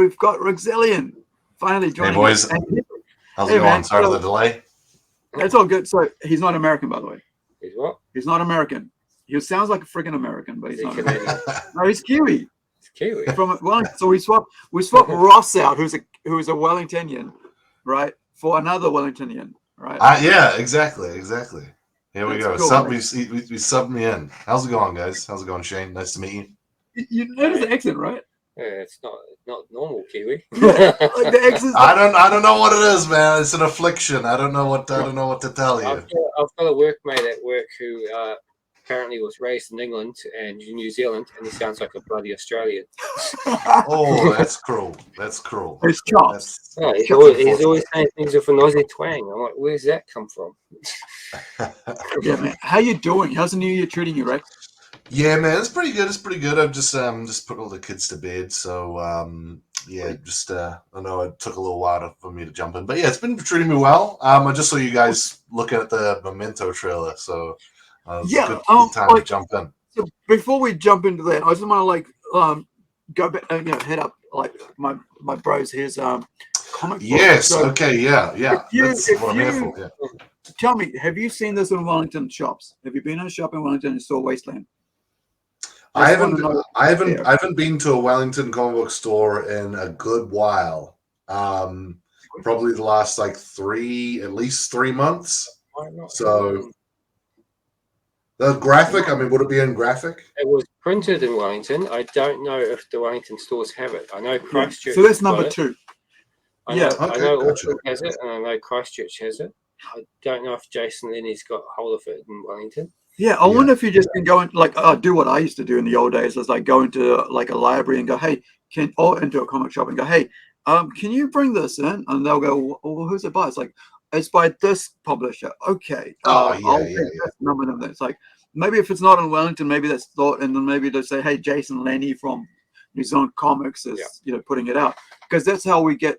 we've got Rexulliun finally joining. Hey boys, how's it going? Sorry for the delay. It's all good. So he's not American, by the way. He's what? He's not American. He sounds like a friggin' American, but he's not Canadian. No, he's Kiwi. He's Kiwi. From Wellington. So we swap Ross out, who's a Wellingtonian, right, for another Wellingtonian, right? Yeah, exactly. Here we go. Cool, we subbed me in. How's it going, guys? How's it going, Shane? Nice to meet you. You notice the accent, right? Yeah, it's not normal Kiwi. Yeah, like the accent. I don't know what it is, man. It's an affliction. I don't know what to tell you. I've got a workmate at work who apparently was raised in England and New Zealand, and he sounds like a bloody Australian. Oh, that's cruel. That's cruel. It's chops. Yeah, he's always saying things with an Aussie twang. I'm like, where's that come from? Yeah, man. How you doing? How's the new year treating you, Rex? Yeah, man, it's pretty good. I've just put all the kids to bed, so yeah, just I know it took a little while for me to jump in, but yeah, it's been treating me well. I just saw you guys looking at the Memento trailer, so yeah, good time to jump in. So before we jump into that, I just want to go back, head up like my bros. Here's comic. Yes. So okay. Yeah. That's what I'm here for. Yeah. Tell me, have you seen this in Wellington shops? Have you been in a shop in Wellington and saw Wasteland? I haven't been to a Wellington comic book store in a good while. Probably the last at least 3 months. So the graphic, I mean, would it be in graphic? It was printed in Wellington. I don't know if the Wellington stores have it. I know Christchurch. So that's number 2. I know Auckland has it, and I know Christchurch has it. I don't know if Jason Lenny's got hold of it in Wellington. Yeah, I wonder if you just can go and do what I used to do in the old days. Is like go into like a library and go, hey, or into a comic shop and go, hey, can you bring this in? And they'll go, well, who's it by? It's like, it's by this publisher. Okay. I'll take this number. It's like, maybe if it's not in Wellington, maybe that's thought, and then maybe they'll say, hey, Jason Lenny from New Zealand Comics is putting it out, because that's how we get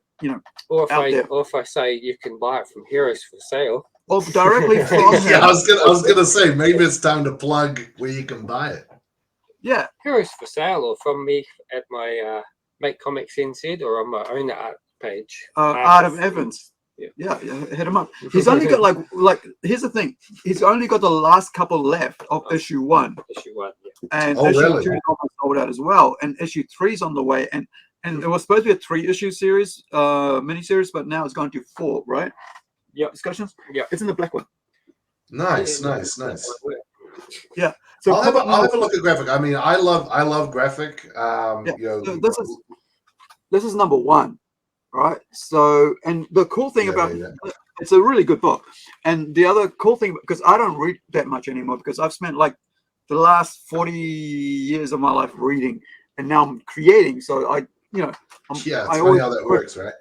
or there. Or if I say you can buy it from Heroes for Sale. Or directly from yeah, I was gonna say maybe it's time to plug where you can buy it. Yeah, Heroes for Sale, or from me at my Make Comics NZ, or on my own art page. Art of Evans. Yeah, hit him up. He's only got like here's the thing. He's only got the last couple left of issue 1. Issue 1, yeah. And issue 2 is almost sold out as well. And issue 3's on the way. And it was supposed to be a 3-issue series, mini-series, but now it's gone to 4, right? Yeah. Discussions? Yeah. It's in the black one. Nice. Yeah. So I'll have a look at graphic. I mean, I love graphic. So this is number 1, right? So, and the cool thing about it's a really good book. And the other cool thing, because I don't read that much anymore, because I've spent like the last 40 years of my life reading, and now I'm creating. So it's funny how that works, right?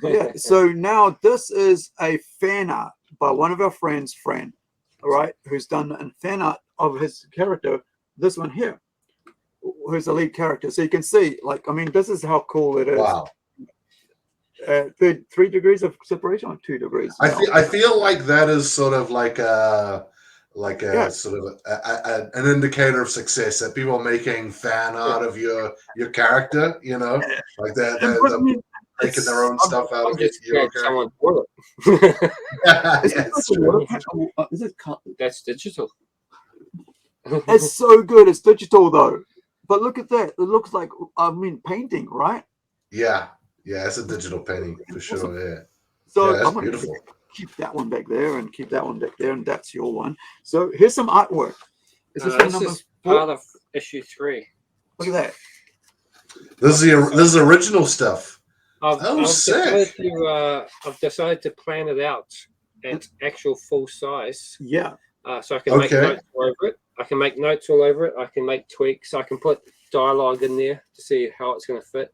Yeah. So now this is a fan art by one of our friends' friend, all right, who's done a fan art of his character. This one here, who's the lead character. So you can see, this is how cool it is. Wow. 3 degrees of separation, or 2 degrees. I feel like that is sort of like sort of an indicator of success, that people are making fan art of your character. Like that. Making their own stuff out of it. Someone bought it. That's digital. It's so good. It's digital though. But look at that. It looks like painting, right? Yeah, it's a digital painting for sure. Awesome. Yeah. So that's I'm gonna beautiful. Keep that one back there and keep that one back there, and that's your one. So here's some artwork. This is part of issue 3. Look at that. This is original stuff. I've sick. decided to plan it out at actual full size. Yeah. So I can make notes all over it. I can make notes all over it. I can make tweaks. I can put dialogue in there to see how it's going to fit.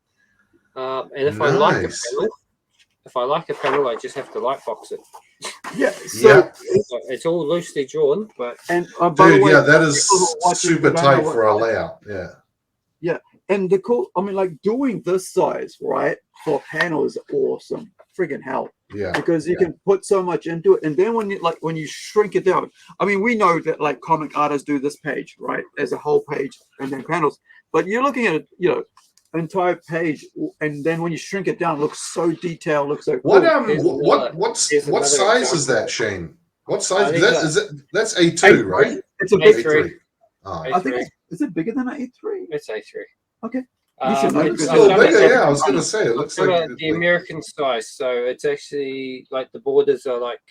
And if I like a panel, I just have to lightbox it. Yeah. So it's all loosely drawn, but by the way, that is super tight for a layout. Yeah. Yeah. And the cool, doing this size, right, for a panel is awesome. Friggin' hell. Yeah. Because you can put so much into it. And then when you shrink it down, we know that comic artists do this page, right, as a whole page and then panels. But you're looking at it, entire page, and then when you shrink it down, it looks so detailed, looks so cool. What size is that, Shane? What size is it? That's A2, right? It's a big A3. I think is it bigger than an A3? It's A3. Okay. It's a little bigger, yeah. I was going to say it looks like the American size. So it's actually like the borders are like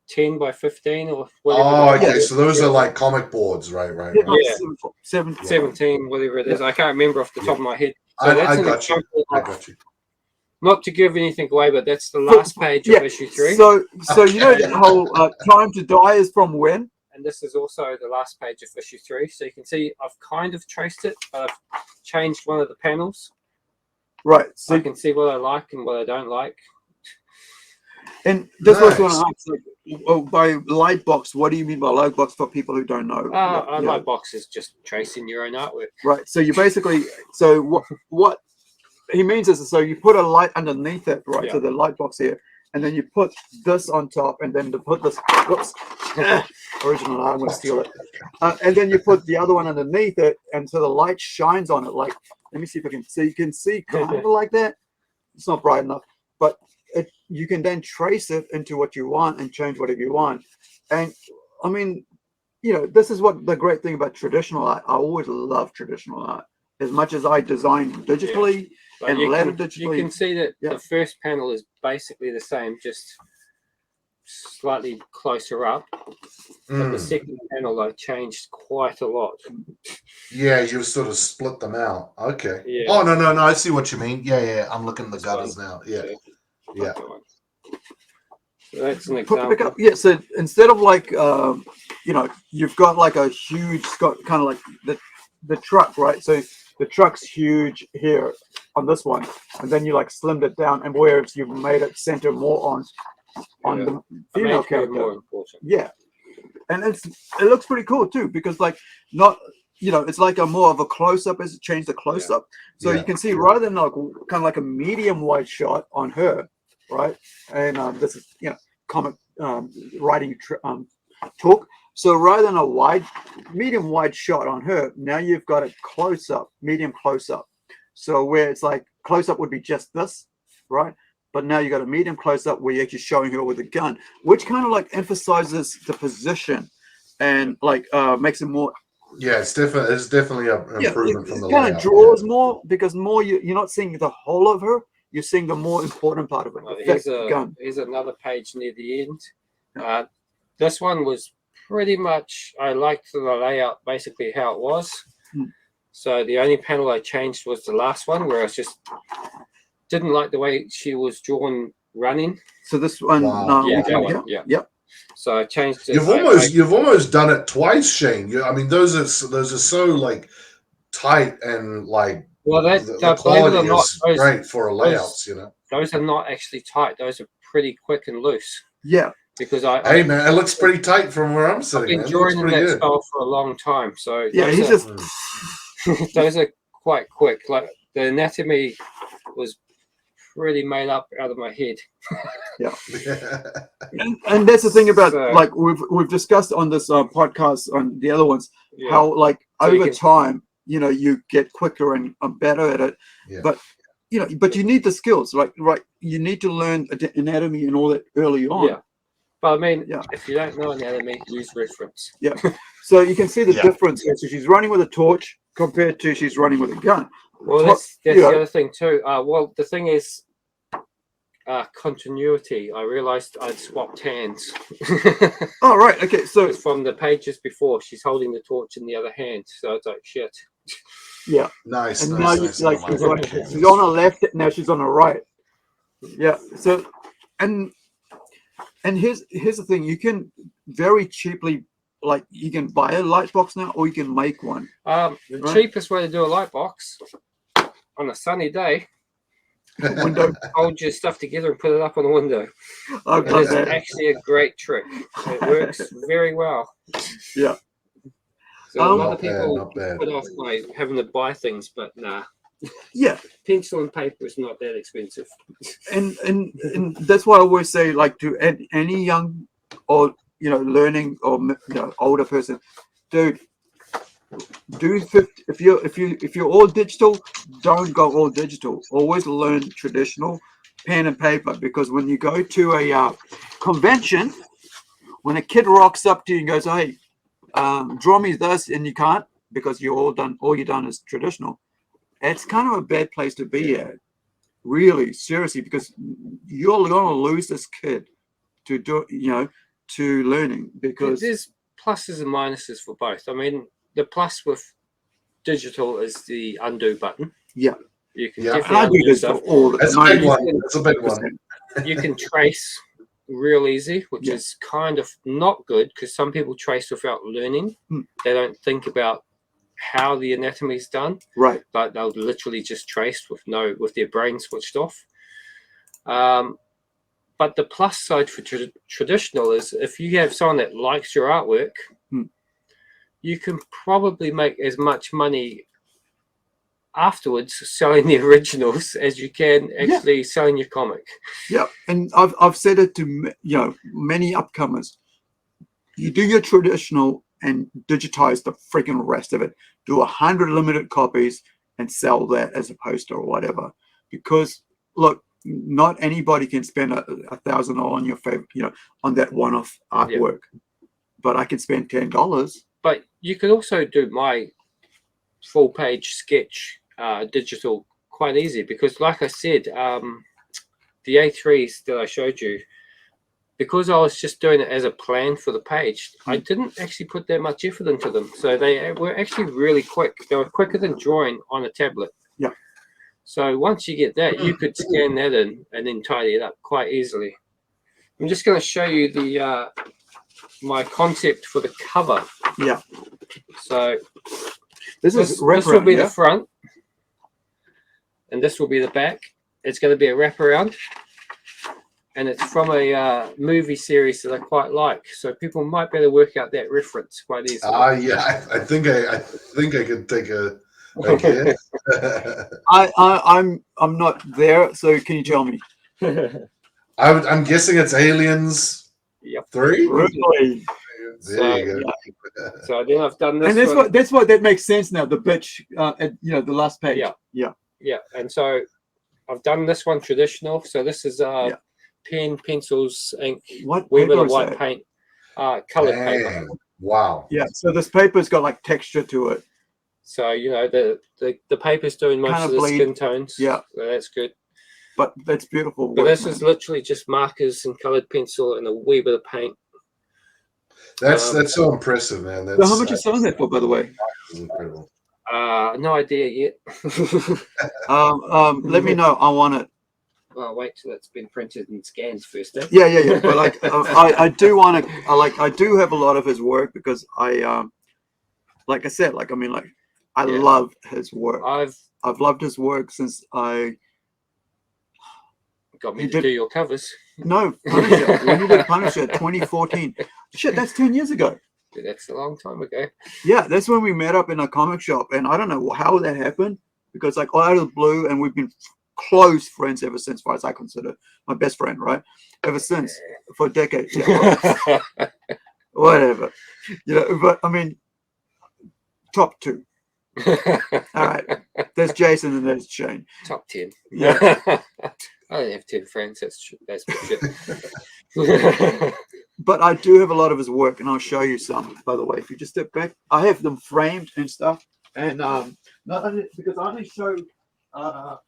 10 by 15 or whatever. Oh, okay. So those are like comic boards, right? Yeah. 17, whatever it is. I can't remember off the top of my head. So I that's got you. I got you. Not to give anything away, but that's the last page of issue 3. So you know that whole time to die is from when? And this is also the last page of issue 3. So you can see I've kind of traced it, but I've changed one of the panels. Right. So I can see what I like and what I don't like. And this was going to ask, by Lightbox, what do you mean by Lightbox for people who don't know? Lightbox is just tracing your own artwork. Right. So you basically, what he means is, so you put a light underneath it, right? So the Lightbox here, and then you put this on top, and then to put this, whoops, original art, I'm going to steal it. And then you put the other one underneath it, and so the light shines on it. Like, let me see if I can see. You can see kind of like that. It's not bright enough, but you can then trace it into what you want and change whatever you want. And I mean, you know, this is what the great thing about traditional art. I always love traditional art. As much as I design digitally and letter digitally. You can see that the first panel is basically the same, just slightly closer up. But the second panel, I changed quite a lot. Yeah, you sort of split them out. Okay. Yeah. Oh, no. I see what you mean. Yeah. I'm looking at the gutters now. Yeah. Yeah. So that's an example. Yeah, so instead of like, you know, you've got like a huge, kind of like the truck, right? So the truck's huge here on this one, and then you like slimmed it down, and whereas you've made it center more on the female character. More important. Yeah, and it looks pretty cool too, because like not, you know, it's like a more of a close up as it changed the close up, so you can see rather than like kind of like a medium wide shot on her, right? And this is, you know, comic writing talk. So rather than a medium wide shot on her, now you've got a close up, medium close up. So where it's like close up would be just this, right? But now you got a medium close up where you're actually showing her with a gun, which kind of like emphasizes the position and like makes it more. Yeah, it's definitely an improvement from the layout. It kind of draws more, because more you're not seeing the whole of her, you're seeing the more important part of it. Well, here's another page near the end. This one was pretty much, I liked the layout basically how it was. So the only panel I changed was the last one, where I just didn't like the way she was drawn running. So this one, yep. So I changed it. You've almost done it twice, Shane. I mean, those are so like tight and like. Well, the quality is great for layouts, you know. Those are not actually tight. Those are pretty quick and loose. Yeah. Because hey man, it looks pretty tight from where I'm sitting. I've been drawing in that style for a long time, so he's just those are quite quick. Like the anatomy was pretty made up out of my head. And that's the thing about like we've discussed on this podcast on the other ones, how like over time, you know, you get quicker and better at it, but you know, but you need the skills, like you need to learn anatomy and all that early on. But I mean, if you don't know anatomy, use reference. So you can see the difference. So she's running with a torch compared to she's running with a gun. Well, that's the other thing too. Well, the thing is continuity. I realized I'd swapped hands. Oh, right. Okay. So from the pages before, she's holding the torch in the other hand. So it's like, shit. Yeah. Nice. And now she's on her left. Now she's on her right. Yeah. So, and here's the thing: you can very cheaply, like, you can buy a light box now, or you can make one. The cheapest way to do a light box on a sunny day, window, hold your stuff together and put it up on the window. It's actually a great trick. It works very well. Yeah. So a lot of people put off by having to buy things, but nah. Yeah, pencil and paper is not that expensive. And that's why I always say, like, to any young or, you know, learning or, you know, older person, dude, do 50, if you're all digital, don't go all digital. Always learn traditional pen and paper, because when you go to a convention, when a kid rocks up to you and goes, hey, draw me this, and you can't because all you've done is traditional, it's kind of a bad place to be at, really, seriously, because you're going to lose this kid to to learning, because there's pluses and minuses for both. I mean, the plus with digital is the undo button. Yeah, you can definitely undo stuff. That's a big one. That's a big one. You can trace real easy, which is kind of not good, because some people trace without learning. They don't think about how the anatomy is done, right? But they'll literally just trace with their brain switched off. But the plus side for traditional is, if you have someone that likes your artwork, you can probably make as much money afterwards selling the originals as you can actually selling your comic. Yeah, and I've said it to many upcomers. You do your traditional and digitize the freaking rest of it. Do 100 limited copies and sell that as a poster or whatever. Because look, not anybody can spend $1,000 on your favorite, on that one-off artwork. But I can spend $10. But you could also do my full-page sketch digital quite easy, because, like I said, the A3s that I showed you, because I was just doing it as a plan for the page, I didn't actually put that much effort into them. So they were actually really quick. They were quicker than drawing on a tablet. Yeah. So once you get that, you could scan that in and then tidy it up quite easily. I'm just going to show you the my concept for the cover. Yeah. So this will be the front, and this will be the back. It's going to be a wraparound. And it's from a movie series that I quite like, so people might be able to work out that reference quite easily. Yeah, I think I could take a guess. I'm not there, so can you tell me? I'm guessing it's Aliens. Yep. 3. Really? There you go. Yeah. So then I've done this, and that's what that makes sense now. The bitch, the last page. Yeah. And so I've done this one traditional. So this is pen, pencils, ink, Weber white paint, colored paper. Wow. Yeah. So this paper's got like texture to it. So the paper's doing most kind of the skin tones. Yeah. So that's good. But that's beautiful. But this is literally just markers and colored pencil and a wee bit of paint. That's so impressive, man. So how much are you selling that for, by the way? That's incredible. No idea yet. Let me know. I want it. Well, wait till it's been printed and scanned first. Yeah. But like, I do want to. I do have a lot of his work, because like I said, I love his work. I've loved his work since I got me to do your covers. No, Punisher. When you did Punisher, 2014. Shit, that's 10 years ago. That's a long time ago. Yeah, that's when we met up in a comic shop, and I don't know how that happened, because like out of the blue, and we've been close friends ever since, as far as I consider my best friend, right? Ever since, for decades. Yeah, whatever. But I mean, top 2. All right, there's Jason and there's Shane. Top 10. Yeah. I don't have 10 friends. That's bullshit. But I do have a lot of his work, and I'll show you some, by the way. If you just step back, I have them framed and stuff. And not only because I only show, I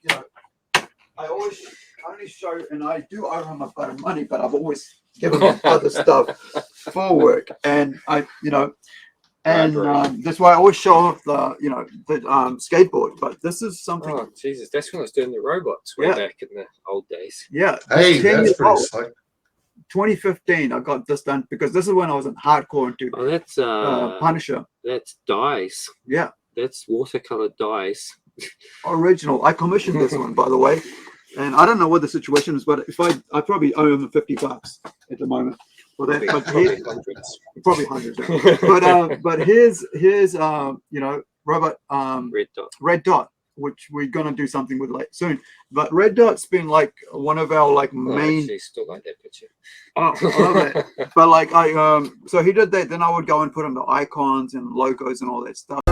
only show, and I do owe him a bit of money, but I've always given him other stuff for work. And that's why I always show off the skateboard. But this is something. Oh Jesus, that's when I was doing the robots way back in the old days. Yeah. Hey, that's pretty slick. 2015, I got this done, because this is when I was in hardcore into that's Punisher. That's dyes. Yeah. That's watercolor dyes. Original. I commissioned this one, by the way. And I don't know what the situation is, but if I probably owe him $50 at the moment for that. Probably hundreds. But here's robot Red Dot, which we're gonna do something with like soon. But Red Dot's been like one of our like main. I actually still like that picture. Oh, I love it. But like so he did that. Then I would go and put in the icons and logos and all that stuff.